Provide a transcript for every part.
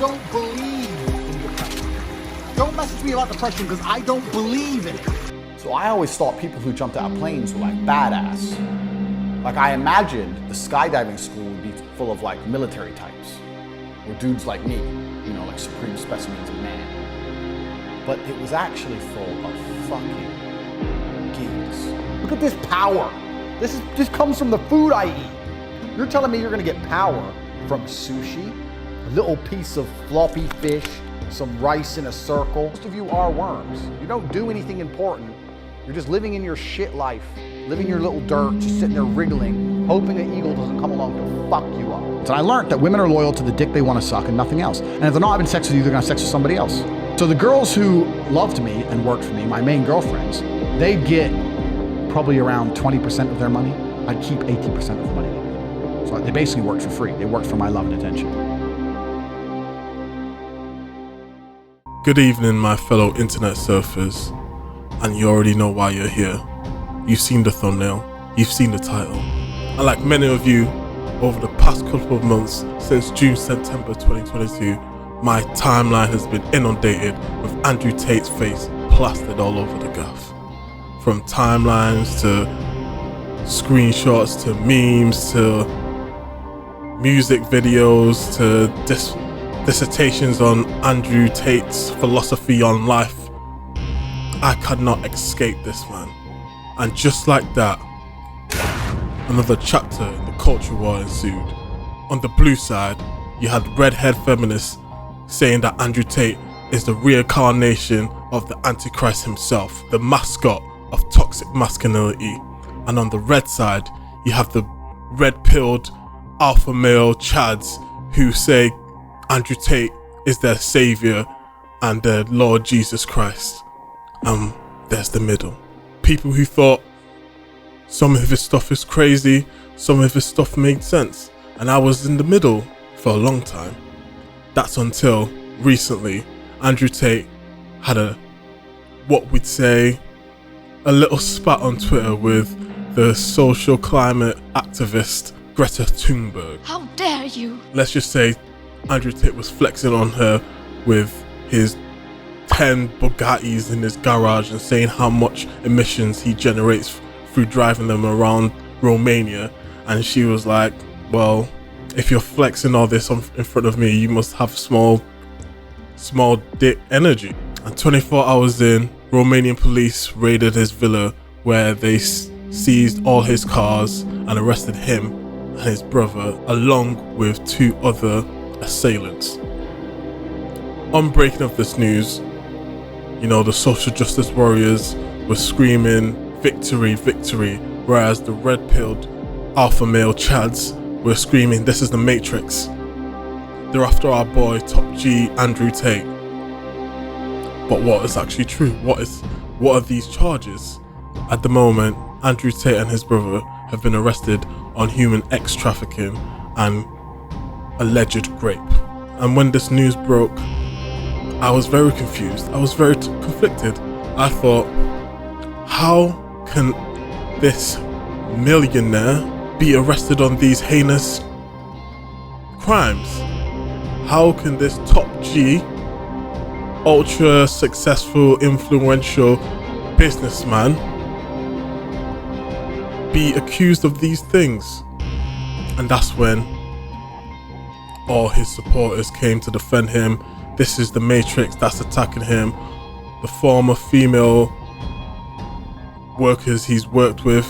don't believe in depression. Don't message me about depression because I don't believe in it. So I always thought people who jumped out of planes were like badass. Like I imagined the skydiving school would be full of like military types or dudes like me, you know, like supreme specimens of man. But it was actually full of fucking geeks. Look at this power. This comes from the food I eat. You're telling me you're gonna get power from sushi, a little piece of floppy fish, some rice in a circle? Most of you are worms. You don't do anything important. You're just living in your shit life, living your little dirt, just sitting there wriggling, hoping an eagle doesn't come along to fuck you up. So I learned that women are loyal to the dick they want to suck and nothing else. And if they're not having sex with you, they're gonna have sex with somebody else. So the girls who loved me and worked for me, my main girlfriends, they'd get probably around 20% of their money. I'd keep 80% of the money. So they basically worked for free. They worked for my love and attention. Good evening, my fellow internet surfers. And you already know why you're here. You've seen the thumbnail, you've seen the title. And like many of you, over the past couple of months, since June, September 2022, my timeline has been inundated with Andrew Tate's face plastered all over the gaff. From timelines to screenshots to memes to music videos to dissertations on Andrew Tate's philosophy on life. I could not escape this man. And just like that, another chapter in the culture war ensued. On the blue side, you had redhead feminists saying that Andrew Tate is the reincarnation of the Antichrist himself, the mascot of toxic masculinity. And on the red side, you have the red-pilled alpha male chads who say Andrew Tate is their savior and their Lord Jesus Christ. There's the middle. People who thought some of his stuff is crazy, some of his stuff made sense. And I was in the middle for a long time. That's until recently, Andrew Tate had a little spat on Twitter with the social climate activist Greta Thunberg. How dare you? Let's just say Andrew Tate was flexing on her with his 10 Bugattis in his garage and saying how much emissions he generates through driving them around Romania. And she was like, well, if you're flexing all this in front of me, you must have small dick energy. And 24 hours in, Romanian police raided his villa where they seized all his cars and arrested him and his brother along with 2 other assailants. On breaking of this news, you know, the social justice warriors were screaming victory, victory, whereas the red-pilled alpha male chads were screaming this is the Matrix. They're after our boy Top G Andrew Tate. But what is actually true? What are these charges? At the moment, Andrew Tate and his brother have been arrested on human X trafficking and alleged rape. And when this news broke, I was very confused. I was very conflicted. I thought, how can this millionaire be arrested on these heinous crimes? How can this top G, ultra successful, influential businessman be accused of these things? And that's when all his supporters came to defend him. This is the Matrix that's attacking him. The former female workers he's worked with,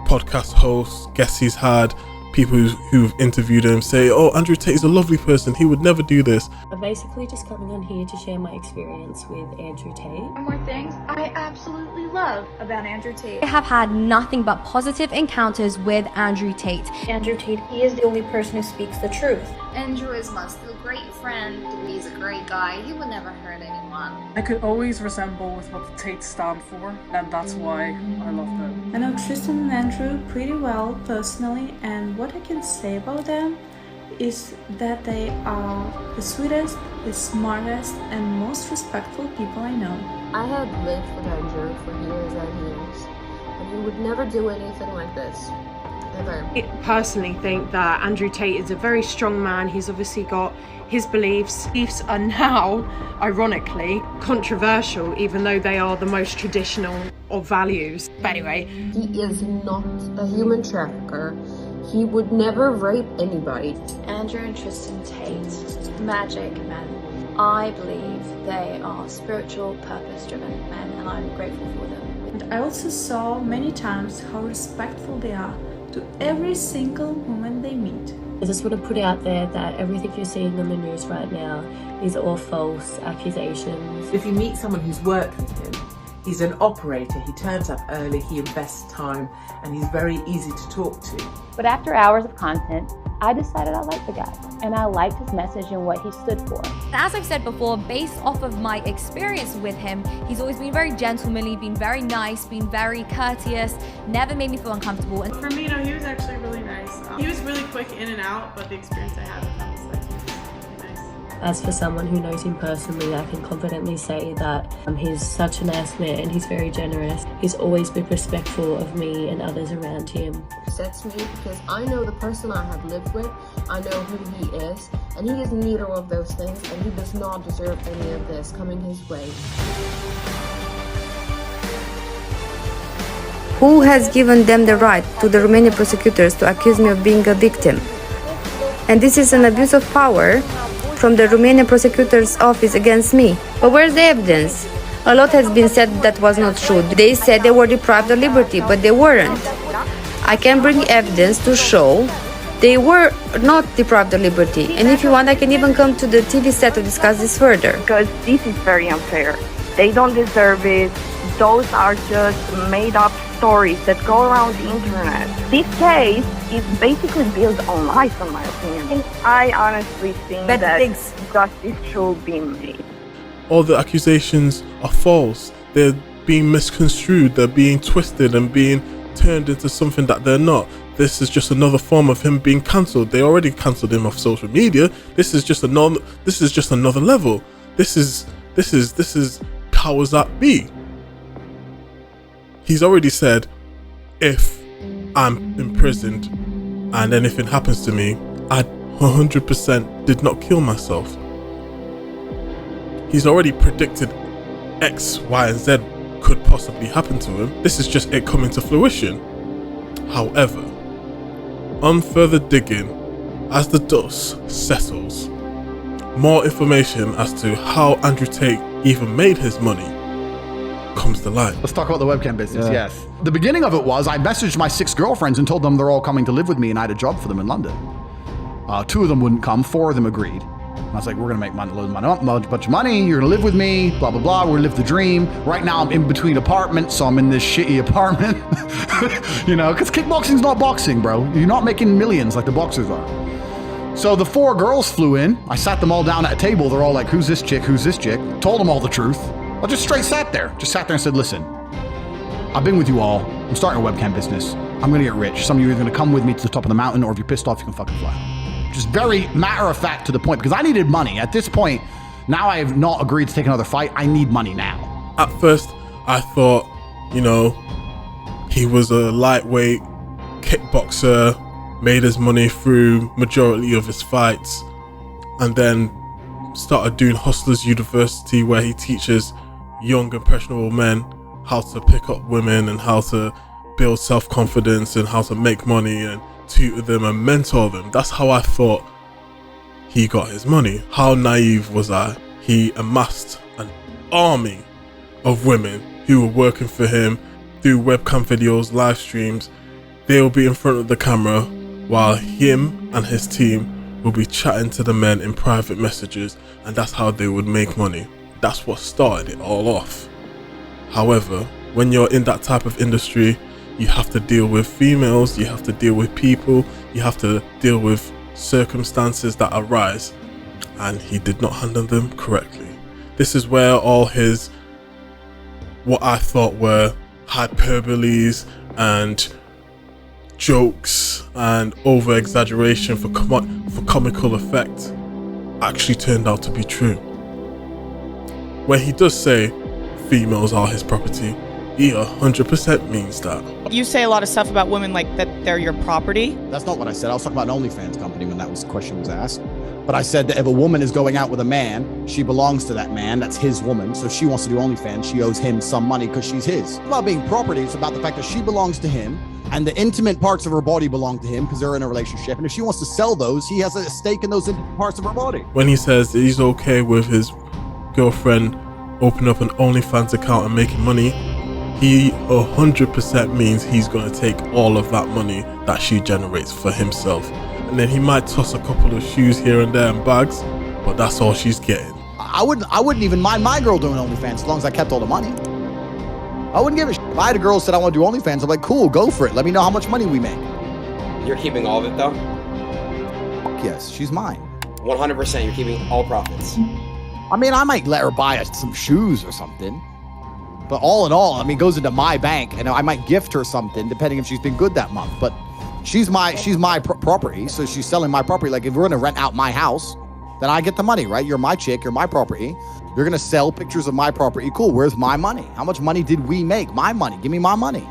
podcast hosts, guests he's had, people who've interviewed him say, oh, Andrew Tate is a lovely person, he would never do this. I'm basically just coming on here to share my experience with Andrew Tate. One more things I absolutely love about Andrew Tate. I have had nothing but positive encounters with Andrew Tate. Andrew Tate, he is the only person who speaks the truth. Andrew is my still great friend. He's a great guy. He would never hurt anyone. I could always resemble with what the Tates stand for, and that's why I love them. I know Tristan and Andrew pretty well personally, and what I can say about them is that they are the sweetest, the smartest, and most respectful people I know. I had lived with Andrew for years and years, and he would never do anything like this. Ever. I personally think that Andrew Tate is a very strong man. He's obviously got his beliefs. Beliefs are now, ironically, controversial, even though they are the most traditional of values. But anyway. He is not a human trafficker. He would never rape anybody. Andrew and Tristan Tate, magic men. I believe they are spiritual, purpose-driven men, and I'm grateful for them. And I also saw many times how respectful they are to every single woman they meet. I just want to put out there that everything you're seeing on the news right now is all false accusations. If you meet someone who's worked with him, he's an operator, he turns up early, he invests time, and he's very easy to talk to. But after hours of content, I decided I liked the guy, and I liked his message and what he stood for. As I've said before, based off of my experience with him, he's always been very gentlemanly, been very nice, been very courteous, never made me feel uncomfortable. And for me, no, he was actually really nice. He was really quick in and out, but the experience I had with him was like really nice. As for someone who knows him personally, I can confidently say that he's such a nice man, he's very generous. He's always been respectful of me and others around him. Upsets me because I know the person I have lived with, I know who he is, and he is neither of those things, and he does not deserve any of this coming his way. Who has given them the right to the Romanian prosecutors to accuse me of being a victim? And this is an abuse of power from the Romanian prosecutor's office against me. But where's the evidence? A lot has been said that was not true. They said they were deprived of liberty, but they weren't. I can bring evidence to show they were not deprived of liberty. And if you want, I can even come to the TV set to discuss this further. Because this is very unfair. They don't deserve it. Those are just made up stories that go around the internet. This case is basically built on lies, in my opinion. And I honestly think that justice should be made. All the accusations are false. They're being misconstrued. They're being twisted and being turned into something that they're not. This is just another form of him being cancelled. They already cancelled him off social media. This is just another level. This is powers that be. He's already said, if I'm imprisoned and anything happens to me, I 100% did not kill myself. He's already predicted X, Y, and Z could possibly happen to him. This is just it coming to fruition. However, on further digging, as the dust settles, more information as to how Andrew Tate even made his money comes to light. Let's talk about the webcam business. Yes. The beginning of it was I messaged my 6 girlfriends and told them they're all coming to live with me, and I had a job for them in London. 2 of them wouldn't come, 4 of them agreed. I was like, we're gonna make bunch of money, you're gonna live with me, blah, blah, blah, we're gonna live the dream. Right now I'm in between apartments, so I'm in this shitty apartment. You know, because kickboxing's not boxing, bro. You're not making millions like the boxers are. So the 4 girls flew in, I sat them all down at a table, they're all like, who's this chick, who's this chick? Told them all the truth. I just straight sat there and said, listen, I've been with you all, I'm starting a webcam business, I'm gonna get rich. Some of you are gonna come with me to the top of the mountain, or if you're pissed off, you can fucking fly. Just very matter of fact to the point, because I needed money. At this point, now I have not agreed to take another fight, I need money now. At first, I thought, you know, he was a lightweight kickboxer, made his money through majority of his fights, and then started doing Hustlers University, where he teaches young impressionable men how to pick up women and how to build self-confidence and how to make money and tutor them and mentor them. That's how I thought he got his money. How naive was I? He amassed an army of women who were working for him through webcam videos, live streams. They will be in front of the camera while him and his team will be chatting to the men in private messages, and that's how they would make money. That's what started it all off. However, when you're in that type of industry, you have to deal with females, you have to deal with people, you have to deal with circumstances that arise, and he did not handle them correctly. This is where all his, what I thought were hyperboles and jokes and over exaggeration for comical effect actually turned out to be true. When he does say females are his property, he 100% means that. You say a lot of stuff about women like that they're your property. That's not what I said. I was talking about an OnlyFans company when that question was asked. But I said that if a woman is going out with a man, she belongs to that man. That's his woman. So if she wants to do OnlyFans, she owes him some money because she's his. It's about being property. It's about the fact that she belongs to him and the intimate parts of her body belong to him because they're in a relationship. And if she wants to sell those, he has a stake in those intimate parts of her body. When he says that he's okay with his girlfriend opening up an OnlyFans account and making money, he 100% means he's going to take all of that money that she generates for himself. And then he might toss a couple of shoes here and there and bags, but that's all she's getting. I wouldn't even mind my girl doing OnlyFans as long as I kept all the money. I wouldn't give a shit. If I had a girl who said I want to do OnlyFans, I'm like, cool, go for it. Let me know how much money we make. You're keeping all of it though? Yes, she's mine. 100%, you're keeping all profits. I mean, I might let her buy some shoes or something. But all in all, I mean, it goes into my bank, and I might gift her something depending if she's been good that month. But she's my property, so she's selling my property. Like if we're gonna rent out my house, then I get the money, right? You're my chick, you're my property. You're gonna sell pictures of my property. Cool, where's my money? How much money did we make? My money, give me my money.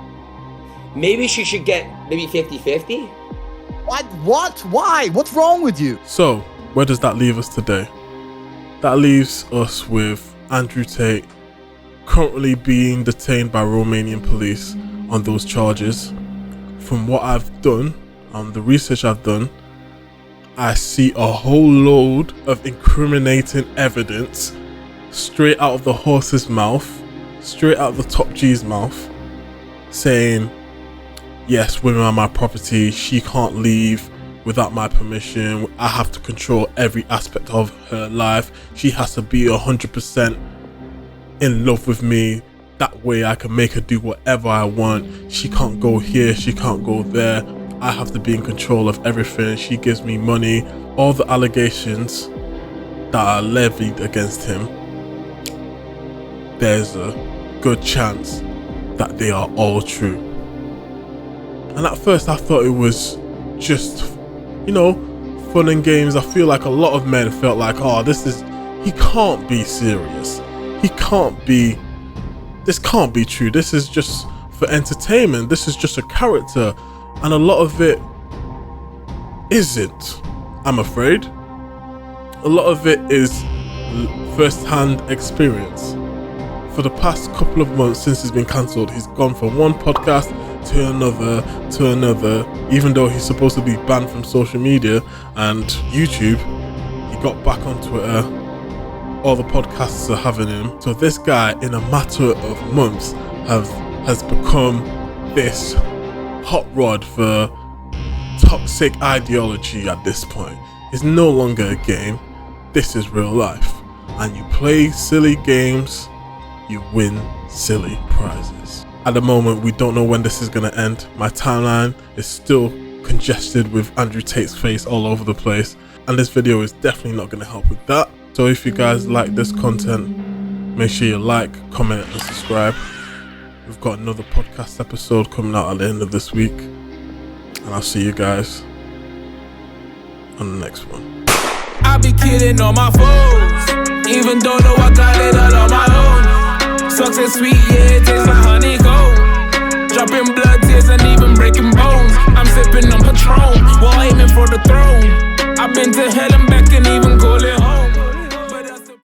Maybe she should get maybe 50-50? What? Why? What's wrong with you? So, where does that leave us today? That leaves us with Andrew Tate currently being detained by Romanian police on those charges. From what I've done, the research I've done, I see a whole load of incriminating evidence straight out of the horse's mouth, straight out of the top G's mouth, saying, yes, women are my property, she can't leave without my permission, I have to control every aspect of her life, she has to be 100% in love with me, that way I can make her do whatever I want, she can't go here, she can't go there, I have to be in control of everything, she gives me money. All the allegations that are levied against him, there's a good chance that they are all true. And at first I thought it was just, fun and games. I feel like a lot of men felt like, he can't be serious. This can't be true. This is just for entertainment. This is just a character. And a lot of it isn't, I'm afraid. A lot of it is first-hand experience. For the past couple of months since he's been cancelled, he's gone from one podcast to another, even though he's supposed to be banned from social media and YouTube. He got back on Twitter. All the podcasts are having him. So this guy, in a matter of months, has become this hot rod for toxic ideology at this point. It's no longer a game. This is real life. And you play silly games, you win silly prizes. At the moment, we don't know when this is going to end. My timeline is still congested with Andrew Tate's face all over the place. And this video is definitely not going to help with that. So if you guys like this content, make sure you like, comment and subscribe. We've got another podcast episode coming out at the end of this week. And I'll see you guys on the next one. I be kidding on my foes, even though I got it all on my own. Success sweet, yeah, it tastes like honeycomb. Dropping blood tears and even breaking bones. I'm sipping on Patron while aiming for the throne. I've been to hell and back and even call it home.